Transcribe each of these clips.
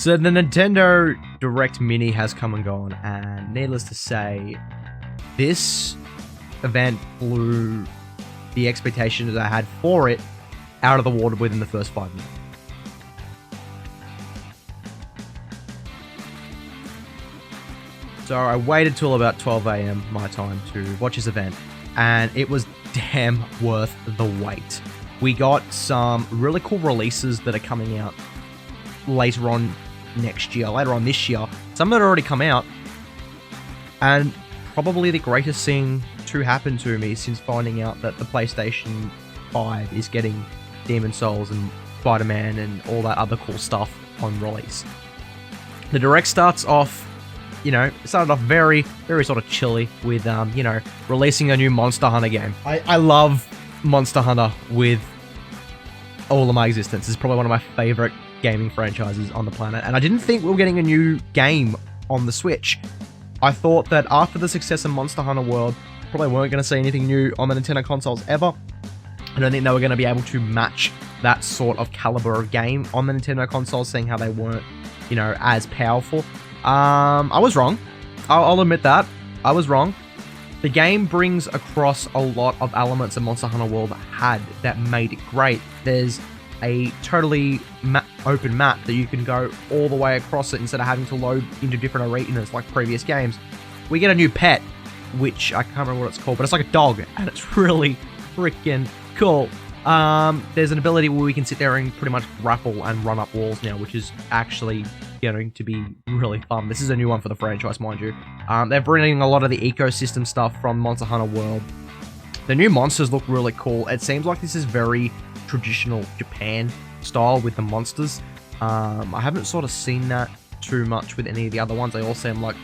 So the Nintendo Direct Mini has come and gone, and needless to say, this event blew the expectations I had for it out of the water within the first 5 minutes. So I waited till about 12 AM my time to watch this event, and it was damn worth the wait. We got some really cool releases that are coming out later on this year. Some that have already come out, and probably the greatest thing to happen to me since finding out that the PlayStation 5 is getting Demon's Souls and Spider-Man and all that other cool stuff on release. The Direct started off very, very sort of chilly with, releasing a new Monster Hunter game. I love Monster Hunter with all of my existence. It's probably one of my favorite gaming franchises on the planet, and I didn't think we were getting a new game on the Switch. I thought that after the success of Monster Hunter World, probably weren't going to see anything new on the Nintendo consoles ever. I don't think they were going to be able to match that sort of caliber of game on the Nintendo consoles, seeing how they weren't, as powerful. I was wrong. I'll admit that. I was wrong. The game brings across a lot of elements that Monster Hunter World had that made it great. There's a totally open map that you can go all the way across it instead of having to load into different arenas like previous games. We get a new pet, which I can't remember what it's called, but it's like a dog, and it's really freaking cool. There's an ability where we can sit there and pretty much grapple and run up walls now, which is actually going to be really fun. This is a new one for the franchise, mind you. They're bringing a lot of the ecosystem stuff from Monster Hunter World. The new monsters look really cool. It seems like this is very traditional Japan style with the monsters. I haven't sort of seen that too much with any of the other ones. They all seem like,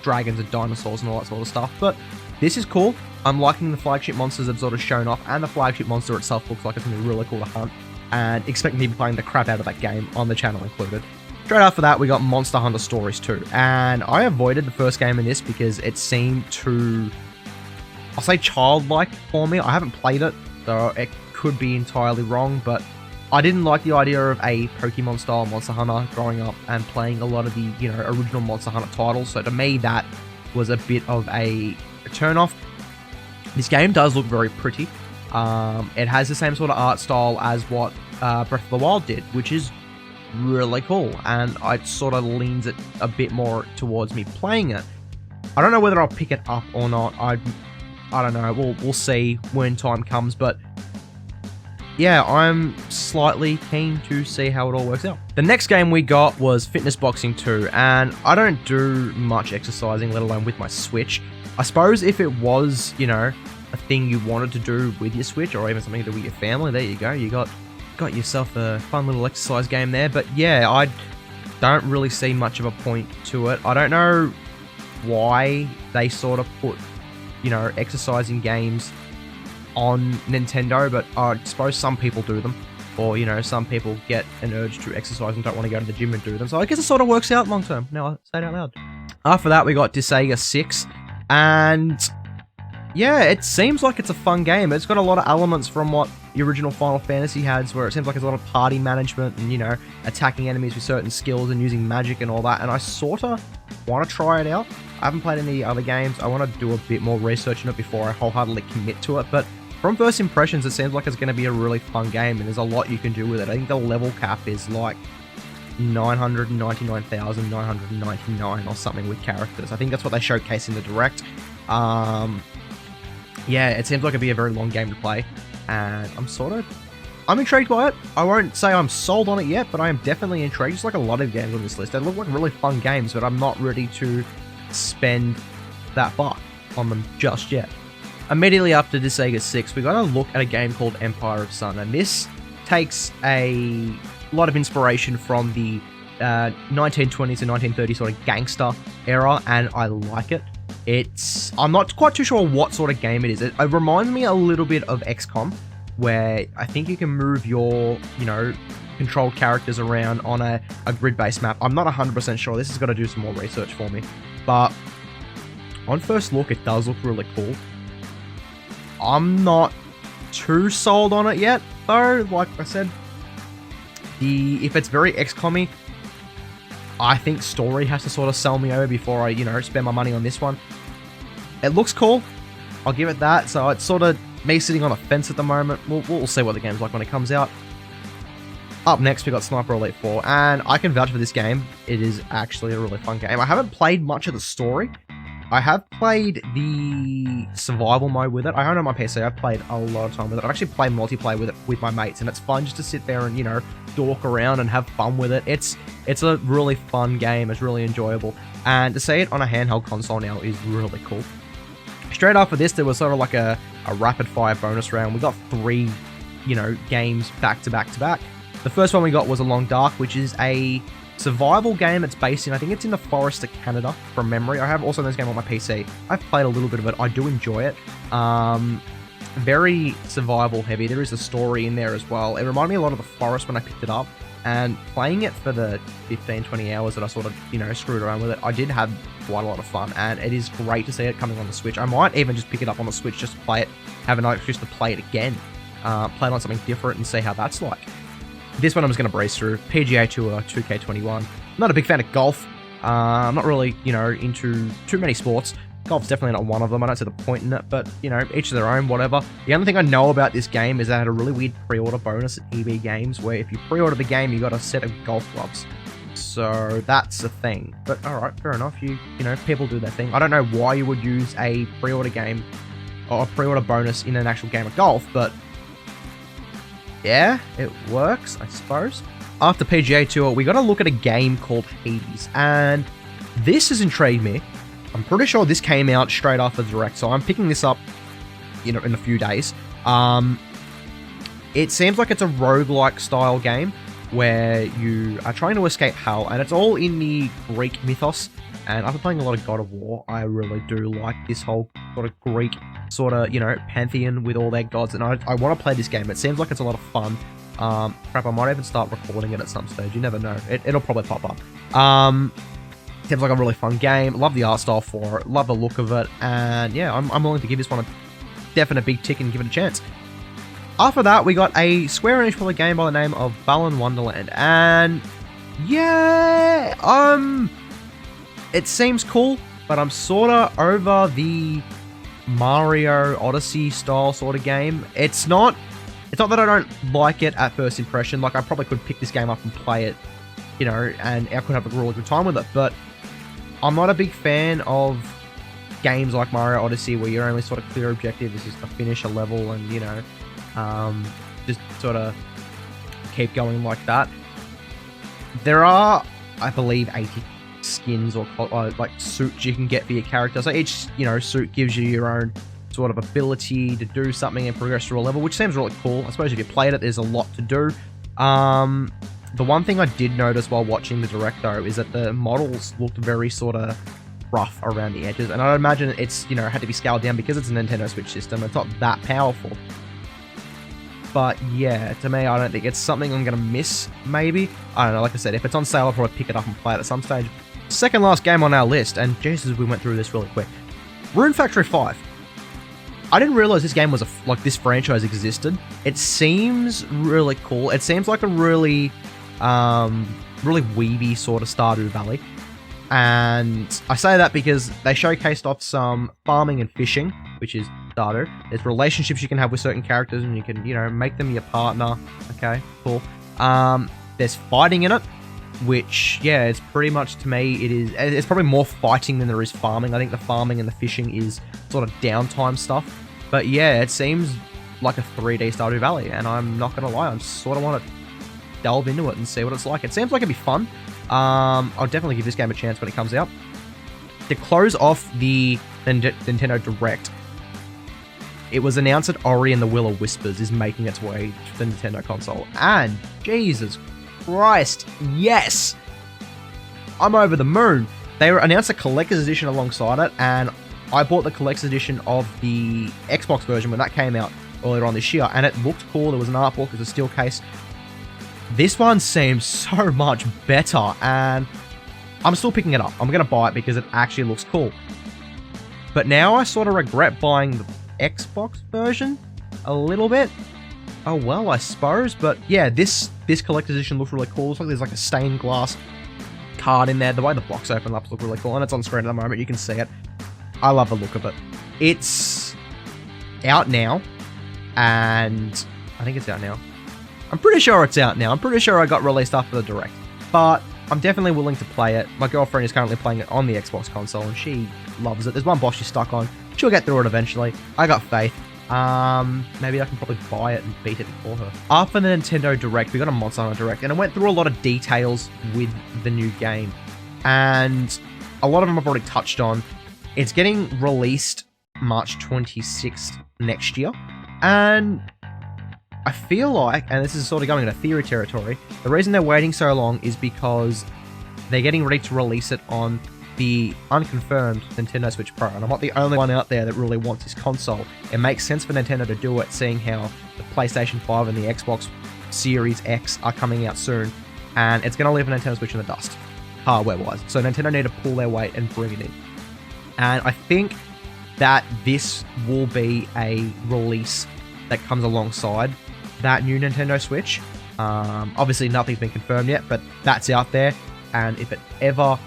dragons and dinosaurs and all that sort of stuff. But this is cool. I'm liking the flagship monsters that have sort of shown off, and the flagship monster itself looks like it's going to be really cool to hunt, and expect me to be playing the crap out of that game, on the channel included. Straight after that, we got Monster Hunter Stories 2, and I avoided the first game in this because it seemed too, I'll say, childlike for me. I haven't played it, so it could be entirely wrong, but I didn't like the idea of a Pokemon-style Monster Hunter growing up and playing a lot of the, original Monster Hunter titles, so to me, that was a bit of a turn-off. This game does look very pretty. It has the same sort of art style as what Breath of the Wild did, which is really cool, and it sort of leans it a bit more towards me playing it. I don't know whether I'll pick it up or not. I don't know. We'll see when time comes, but yeah, I'm slightly keen to see how it all works out. The next game we got was Fitness Boxing 2, and I don't do much exercising, let alone with my Switch. I suppose if it was, a thing you wanted to do with your Switch, or even something to do with your family, there you go. You got yourself a fun little exercise game there. But yeah, I don't really see much of a point to it. I don't know why they sort of put, exercising games on Nintendo, but I suppose some people do them. Or, some people get an urge to exercise and don't want to go to the gym and do them. So I guess it sort of works out long term. Now I say it out loud. After that, we got Disgaea 6. And yeah, it seems like it's a fun game. It's got a lot of elements from what the original Final Fantasy had, where it seems like it's a lot of party management and, attacking enemies with certain skills and using magic and all that. And I sort of want to try it out. I haven't played any other games. I want to do a bit more research on it before I wholeheartedly commit to it. But from first impressions, it seems like it's going to be a really fun game, and there's a lot you can do with it. I think the level cap is like 999,999 or something with characters. I think that's what they showcase in the Direct. Yeah, it seems like it'd be a very long game to play, and I'm intrigued by it. I won't say I'm sold on it yet, but I am definitely intrigued. Just like a lot of games on this list, they look like really fun games, but I'm not ready to spend that buck on them just yet. Immediately after Disgaea 6, we got to look at a game called Empire of Sun, and this takes a lot of inspiration from the 1920s and 1930s sort of gangster era, and I like it. I'm not quite too sure what sort of game it is. It reminds me a little bit of XCOM, where I think you can move your, controlled characters around on a grid-based map. I'm not 100% sure. This has got to do some more research for me. But on first look, it does look really cool. I'm not too sold on it yet, though. Like I said, if it's very XCOM-y, I think story has to sort of sell me over before I, spend my money on this one. It looks cool. I'll give it that. So it's sort of me sitting on a fence at the moment. We'll see what the game's like when it comes out. Up next, we got Sniper Elite 4, and I can vouch for this game. It is actually a really fun game. I haven't played much of the story. I have played the survival mode with it. I own it on my PC. I've played a lot of time with it. I've actually played multiplayer with it with my mates, and it's fun just to sit there and, dork around and have fun with it. It's a really fun game. It's really enjoyable. And to see it on a handheld console now is really cool. Straight after this, there was sort of like a rapid-fire bonus round. We got 3, games back to back to back. The first one we got was Along Dark, which is a survival game. It's based in, I think it's in the forest of Canada, from memory. I have also this game on my PC. I've played a little bit of it. I do enjoy it. Very survival heavy. There is a story in there as well. It reminded me a lot of The Forest when I picked it up. And playing it for the 15, 20 hours that I sort of, screwed around with it, I did have quite a lot of fun. And it is great to see it coming on the Switch. I might even just pick it up on the Switch just to play it, have an excuse to play it again. Play it on something different and see how that's like. This one I'm just going to breeze through. PGA Tour 2K21. Not a big fan of golf. I'm not really, into too many sports. Golf's definitely not one of them. I don't see the point in it, but, each of their own, whatever. The only thing I know about this game is that it had a really weird pre-order bonus at EB Games, where if you pre-order the game, you got a set of golf clubs. So that's a thing. But alright, fair enough. People do their thing. I don't know why you would use a pre-order game or a pre-order bonus in an actual game of golf, but yeah, it works, I suppose. After PGA Tour, we got to look at a game called Hades, and this has intrigued me. I'm pretty sure this came out straight after the Direct, so I'm picking this up, in a few days. It seems like it's a roguelike style game where you are trying to escape hell, and it's all in the Greek mythos. And after playing a lot of God of War, I really do like this whole sort of Greek pantheon with all their gods, and I want to play this game. It seems like it's a lot of fun. Crap, I might even start recording it at some stage. You never know. It'll probably pop up. Seems like a really fun game. Love the art style for it. Love the look of it. And yeah, I'm willing to give this one a definite big tick and give it a chance. After that, we got a Square Enix published game by the name of Balan Wonderland. And yeah, it seems cool, but I'm sort of over the Mario Odyssey style sort of game. It's not that I don't like it at first impression. Like, I probably could pick this game up and play it, and I could have a really good time with it. But I'm not a big fan of games like Mario Odyssey where your only sort of clear objective is just to finish a level and, just sort of keep going like that. There are, I believe, 80 skins or like suits you can get for your character. So each, suit gives you your own sort of ability to do something and progress through a level, which seems really cool. I suppose if you played it, there's a lot to do. The one thing I did notice while watching the Direct, though, is that the models looked very sort of rough around the edges, and I imagine it's, had to be scaled down because it's a Nintendo Switch system. It's not that powerful. But yeah, to me, I don't think it's something I'm going to miss, maybe. I don't know, like I said, if it's on sale, I'll probably pick it up and play it at some stage. Second last game on our list, and Jesus, we went through this really quick. Rune Factory 5. I didn't realize this game was this franchise existed. It seems really cool. It seems like a really weeby sort of Stardew Valley. And I say that because they showcased off some farming and fishing, which is Stardew. There's relationships you can have with certain characters, and you can, make them your partner. Okay, cool. There's fighting in it, which, yeah, it's pretty much, to me, it's probably more fighting than there is farming. I think the farming and the fishing is sort of downtime stuff. But yeah, it seems like a 3D Stardew Valley, and I'm not going to lie, I sort of want to delve into it and see what it's like. It seems like it'd be fun. I'll definitely give this game a chance when it comes out. To close off the Nintendo Direct, it was announced that Ori and the Will of Whispers is making its way to the Nintendo console. And Jesus Christ, yes! I'm over the moon. They announced a collector's edition alongside it, and I bought the collector's edition of the Xbox version when that came out earlier on this year, and it looked cool. There was an art book, there's a steel case. This one seems so much better, and I'm still picking it up. I'm going to buy it because it actually looks cool. But now I sort of regret buying the Xbox version a little bit. Oh well, I suppose. But yeah, this collector's edition looks really cool. Looks like there's like a stained glass card in there. The way the box opened up looked really cool, and it's on screen at the moment. You can see it. I love the look of it. It's out now, and I think it's out now. I'm pretty sure it's out now. I'm pretty sure I got released after the Direct, but I'm definitely willing to play it. My girlfriend is currently playing it on the Xbox console, and she loves it. There's one boss she's stuck on. She'll get through it eventually. I got faith. Maybe I can probably buy it and beat it before her. After the Nintendo Direct, we got a Monster Hunter Direct, and it went through a lot of details with the new game, and a lot of them I've already touched on. It's getting released March 26th next year, and I feel like, and this is sort of going into theory territory, the reason they're waiting so long is because they're getting ready to release it on the unconfirmed Nintendo Switch Pro, and I'm not the only one out there that really wants this console. It makes sense for Nintendo to do it, seeing how the PlayStation 5 and the Xbox Series X are coming out soon, and it's going to leave a Nintendo Switch in the dust, hardware-wise. So Nintendo need to pull their weight and bring it in. And I think that this will be a release that comes alongside that new Nintendo Switch. Obviously, nothing's been confirmed yet, but that's out there. And if it ever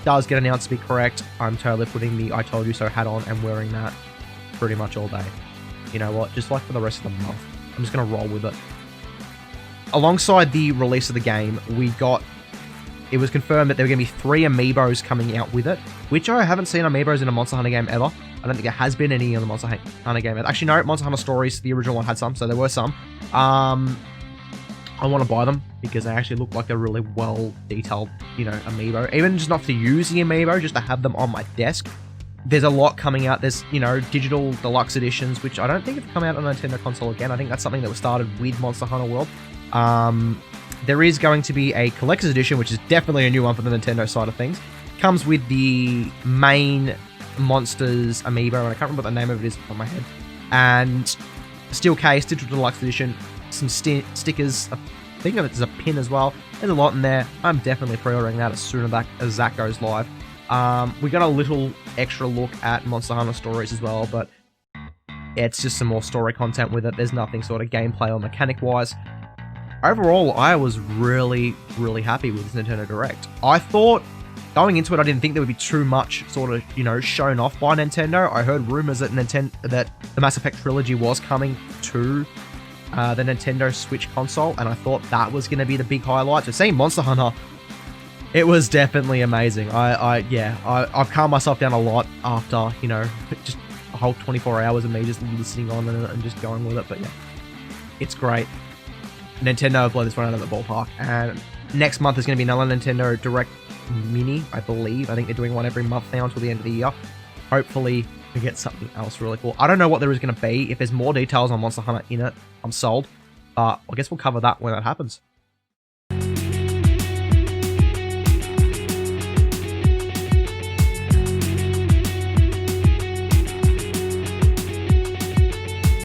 does get announced to be correct, I'm totally putting the I told you so hat on and wearing that pretty much all day. You know what? Just like for the rest of the month. I'm just going to roll with it. Alongside the release of the game, it was confirmed that there were going to be 3 amiibos coming out with it, which I haven't seen amiibos in a Monster Hunter game ever. I don't think there has been any in the Monster Hunter game. Actually, no, Monster Hunter Stories, the original one, had some, so there were some. I want to buy them because they actually look like a really well-detailed, amiibo. Even just not to use the amiibo, just to have them on my desk. There's a lot coming out. There's, digital deluxe editions, which I don't think have come out on a Nintendo console again. I think that's something that was started with Monster Hunter World. There is going to be a collector's edition, which is definitely a new one for the Nintendo side of things. Comes with the main Monsters amiibo, and I can't remember what the name of it is on my head. And steel case, digital deluxe edition, some stickers. I think there's a pin as well. There's a lot in there. I'm definitely pre-ordering that as soon as that goes live. We got a little extra look at Monster Hunter Stories as well, but it's just some more story content with it. There's nothing sort of gameplay or mechanic-wise. Overall, I was really, really happy with this Nintendo Direct. I thought, going into it, I didn't think there would be too much sort of, shown off by Nintendo. I heard rumors that that the Mass Effect trilogy was coming to the Nintendo Switch console, and I thought that was going to be the big highlight. So seeing Monster Hunter, it was definitely amazing. I've calmed myself down a lot after, just a whole 24 hours of me just listening on and just going with it. But yeah, it's great. Nintendo have blown this one out of the ballpark, and next month is going to be another Nintendo Direct Mini, I believe. I think they're doing one every month now until the end of the year. Hopefully we get something else really cool. I don't know what there is going to be. If there's more details on Monster Hunter in it, I'm sold. But I guess we'll cover that when that happens.